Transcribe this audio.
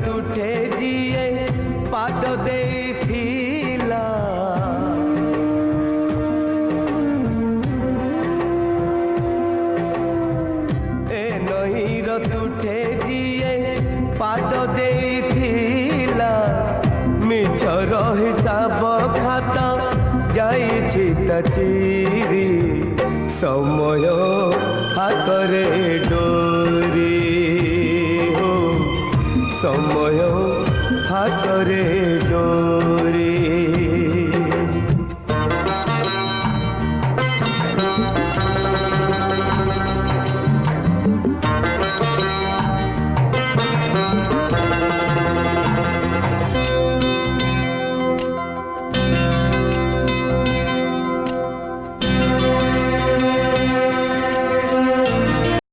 तुठे जिए पाद देथिला ए नईर तुठे जिए पाद देथिला मिछर हिसाब खाता जाइछि चिरी समय हातरे डोरी हो समय हातरे